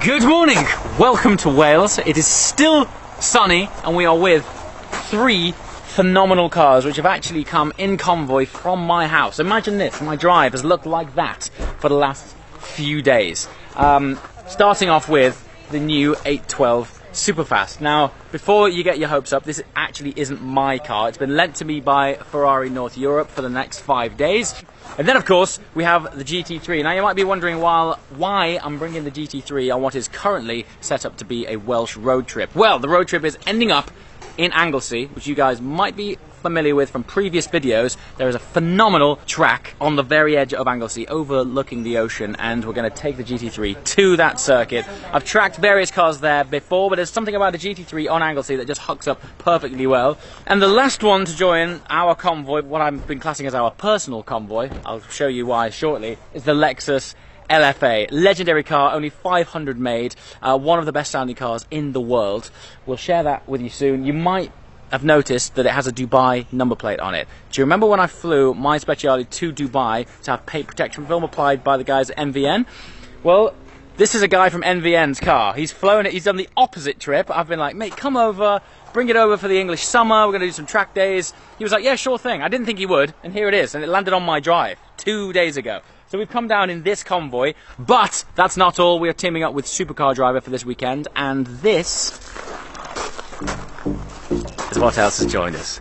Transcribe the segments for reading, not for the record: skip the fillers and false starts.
Good morning! Welcome to Wales. It is still sunny and we are with three phenomenal cars which have actually come in convoy from my house. Imagine this, my drive has looked like that for the last few days. Starting off with the new 812 SUPERFAST. Now, before you get your hopes up, this actually isn't my car. It's been lent to me by Ferrari North Europe for the next 5 days. And then, of course, we have the GT3. Now, you might be wondering why I'm bringing the GT3 on what is currently set up to be a Welsh road trip. Well, the road trip is ending up in Anglesey, which you guys might be familiar with from previous videos. There is a phenomenal track on the very edge of Anglesey overlooking the ocean, and we're going to take the GT3 to that circuit. I've tracked various cars there before, but there's something about the GT3 on Anglesey that just hooks up perfectly well. And the last one to join our convoy, what I've been classing as our personal convoy, I'll show you why shortly, is the Lexus LFA. Legendary car, only 500 made, one of the best sounding cars in the world. We'll share that with you soon. You might have noticed that it has a Dubai number plate on it. Do you remember when I flew my Speciale to Dubai to have paint protection film applied by the guys at NVN? Well, this is a guy from NVN's car. He's flown it, he's done the opposite trip. I've been like, mate, come over, bring it over for the English summer, we're going to do some track days. He was like, yeah, sure thing. I didn't think he would, and here it is, and it landed on my drive 2 days ago. So we've come down in this convoy, but that's not all. We are teaming up with Supercar Driver for this weekend, and this is what else has joined us.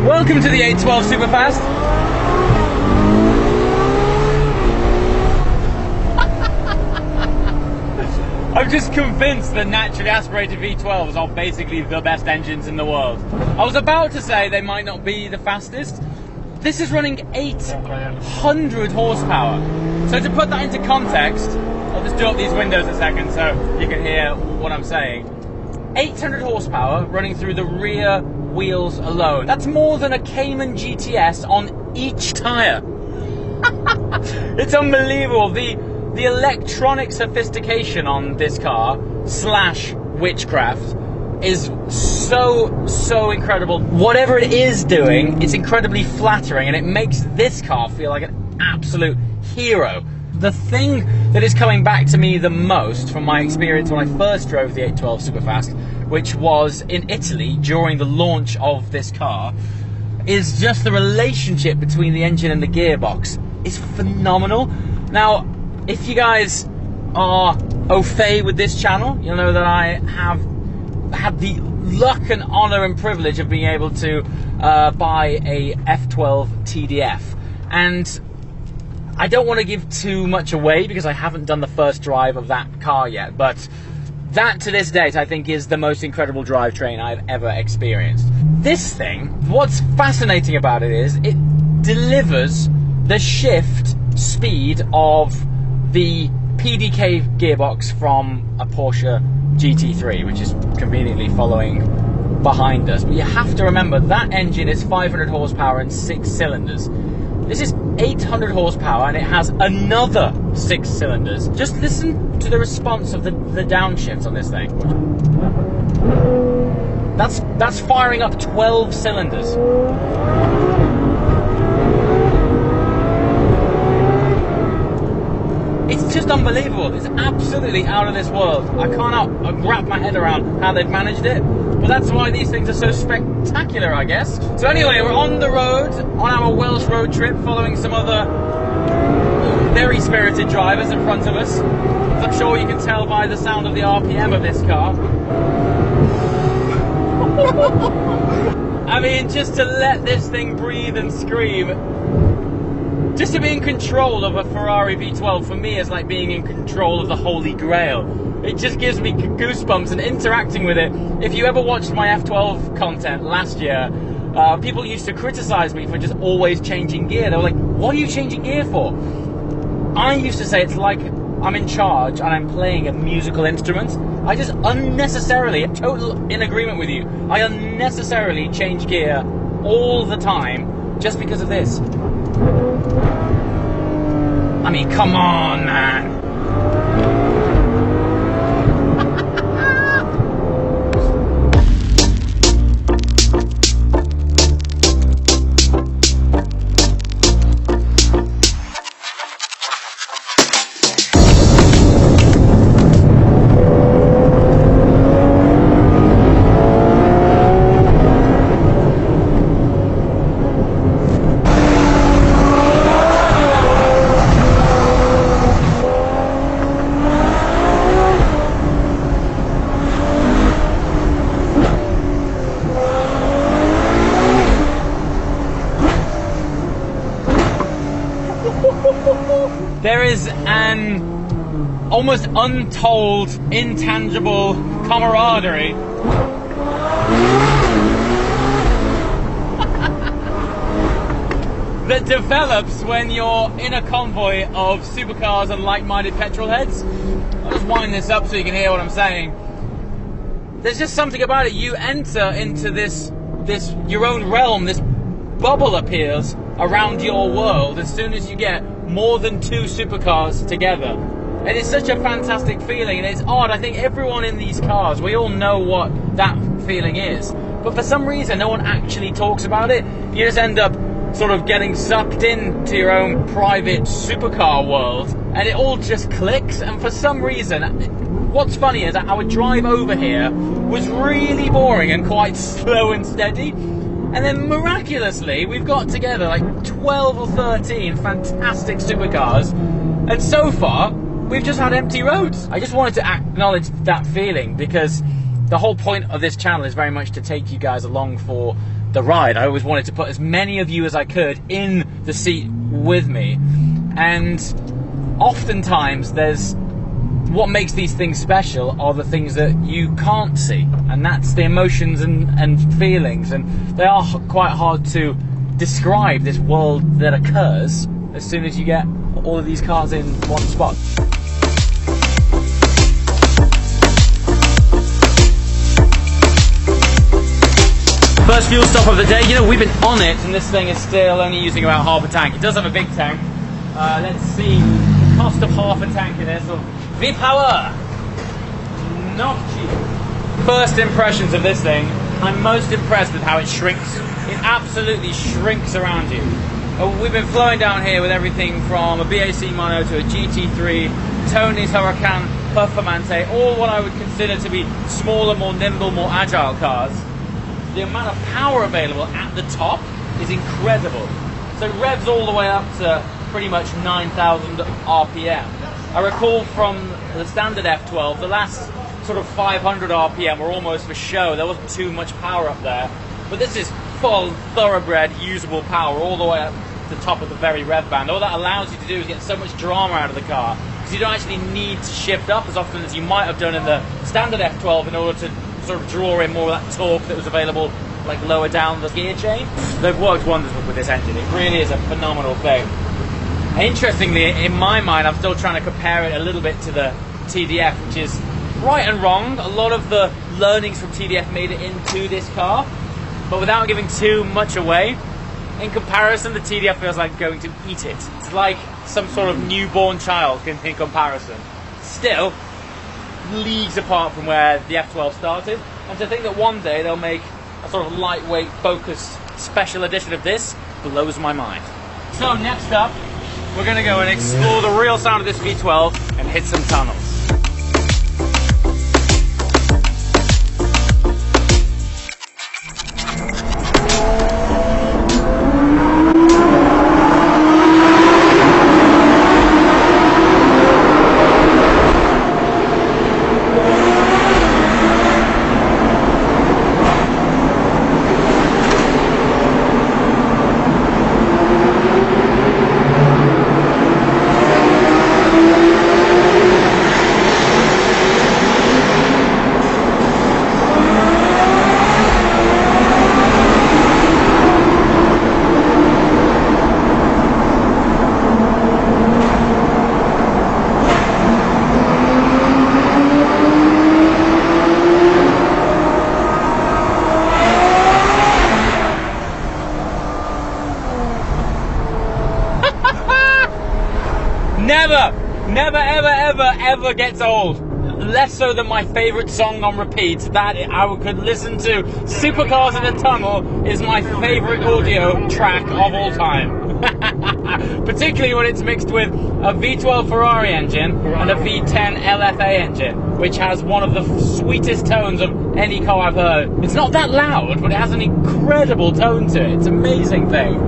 Welcome to the 812 SUPERFAST. I'm just convinced that naturally aspirated V12s are basically the best engines in the world. I was about to say they might not be the fastest. This is running 800 horsepower. So to put that into context, I'll just do up these windows a second so you can hear what I'm saying. 800 horsepower running through the rear wheels alone. That's more than a Cayman GTS on each tyre. It's unbelievable. The electronic sophistication on this car / witchcraft is so incredible. Whatever it is doing, it's incredibly flattering, and it makes this car feel like an absolute hero. The thing that is coming back to me the most from my experience when I first drove the 812 SUPERFAST, which was in Italy during the launch of this car, is just the relationship between the engine and the gearbox. It's phenomenal. Now, if you guys are au fait with this channel, you'll know that I have had the luck and honor and privilege of being able to buy a F12 TDF. And I don't want to give too much away because I haven't done the first drive of that car yet, but that to this date I think is the most incredible drivetrain I've ever experienced. This thing, what's fascinating about it is it delivers the shift speed of the PDK gearbox from a Porsche GT3, which is conveniently following behind us. But you have to remember that engine is 500 horsepower and 6 cylinders. This is 800 horsepower and it has another 6 cylinders. Just listen to the response of the downshift on this thing. That's firing up 12 cylinders. It's just unbelievable. It's absolutely out of this world. I cannot wrap my head around how they've managed it. But that's why these things are so spectacular, I guess. So anyway, we're on the road, on our Welsh road trip, following some other very spirited drivers in front of us. As I'm sure you can tell by the sound of the RPM of this car. I mean, just to let this thing breathe and scream, just to be in control of a Ferrari V12 for me is like being in control of the Holy Grail. It just gives me goosebumps, and interacting with it. If you ever watched my F12 content last year, people used to criticize me for just always changing gear. They were like, what are you changing gear for? I used to say it's like I'm in charge and I'm playing a musical instrument. I just unnecessarily, total in agreement with you, I unnecessarily change gear all the time just because of this. I mean, come on, man. There is an almost untold, intangible camaraderie that develops when you're in a convoy of supercars and like-minded petrol heads. I'll just wind this up so you can hear what I'm saying. There's just something about it. You enter into this your own realm, this bubble appears around your world as soon as you get more than two supercars together. And it's such a fantastic feeling, and it's odd. I think everyone in these cars, we all know what that feeling is, but for some reason no one actually talks about it. You just end up sort of getting sucked into your own private supercar world, and it all just clicks. And for some reason, what's funny is that our drive over here was really boring and quite slow and steady. And then miraculously, we've got together like 12 or 13 fantastic supercars. And so far, we've just had empty roads. I just wanted to acknowledge that feeling, because the whole point of this channel is very much to take you guys along for the ride. I always wanted to put as many of you as I could in the seat with me. And oftentimes, what makes these things special are the things that you can't see, and that's the emotions and feelings, and they are quite hard to describe, this world that occurs as soon as you get all of these cars in one spot. First fuel stop of the day. You know, we've been on it, and this thing is still only using about half a tank. It does have a big tank. Let's see the cost of half a tank in this. V-Power! Not cheap. First impressions of this thing, I'm most impressed with how it shrinks. It absolutely shrinks around you. We've been flowing down here with everything from a BAC Mono to a GT3, Tony's Huracan, Performante, all what I would consider to be smaller, more nimble, more agile cars. The amount of power available at the top is incredible. So it revs all the way up to pretty much 9,000 RPM. I recall from the standard F12, the last sort of 500 RPM were almost for show. There wasn't too much power up there. But this is full, thoroughbred, usable power all the way up to the top of the very rev band. All that allows you to do is get so much drama out of the car, because you don't actually need to shift up as often as you might have done in the standard F12 in order to sort of draw in more of that torque that was available like lower down the gear chain. They've worked wonders with this engine. It really is a phenomenal thing. Interestingly, in my mind, I'm still trying to compare it a little bit to the TDF, which is right and wrong. A lot of the learnings from TDF made it into this car, but without giving too much away, in comparison, the TDF feels like going to eat it. It's like some sort of newborn child in comparison. Still, leagues apart from where the F12 started, and to think that one day they'll make a sort of lightweight, focused special edition of this blows my mind. So next up, we're going to go and explore the real sound of this V12 and hit some tunnels. Never, ever, ever, ever gets old. Less so than my favourite song on repeat that I could listen to. Supercars in a Tunnel is my favourite audio track of all time. Particularly when it's mixed with a V12 Ferrari engine and a V10 LFA engine, which has one of the sweetest tones of any car I've heard. It's not that loud, but it has an incredible tone to it. It's an amazing thing.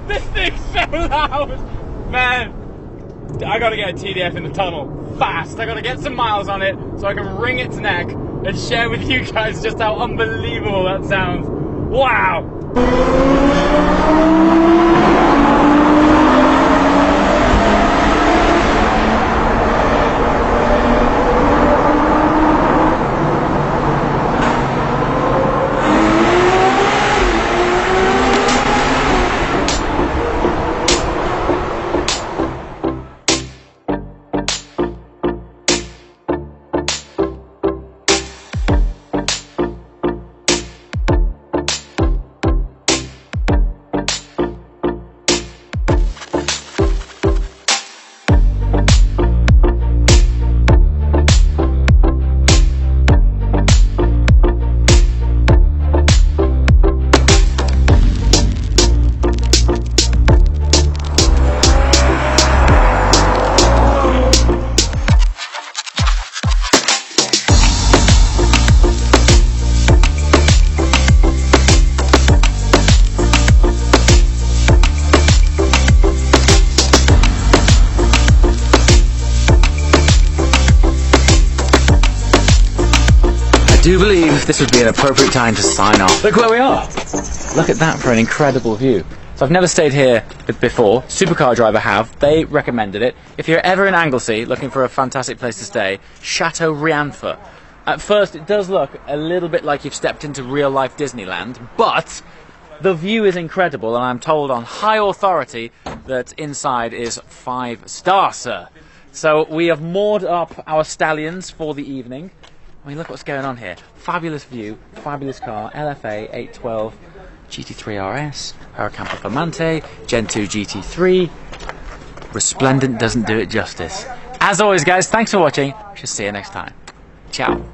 This thing's so loud! Man, I gotta get a TDF in the tunnel fast. I gotta get some miles on it so I can wring its neck and share with you guys just how unbelievable that sounds. Wow! I do believe this would be an appropriate time to sign off. Look where we are! Look at that for an incredible view. So I've never stayed here before. Supercar Driver have. They recommended it. If you're ever in Anglesey looking for a fantastic place to stay, Chateau Rianfa. At first it does look a little bit like you've stepped into real life Disneyland, but the view is incredible, and I'm told on high authority that inside is 5 stars, sir. So we have moored up our stallions for the evening. I mean, look what's going on here. Fabulous view, fabulous car, LFA 812 GT3 RS, Paracampo Flamante, Gen 2 GT3. Resplendent doesn't do it justice. As always, guys, thanks for watching. Shall see you next time. Ciao.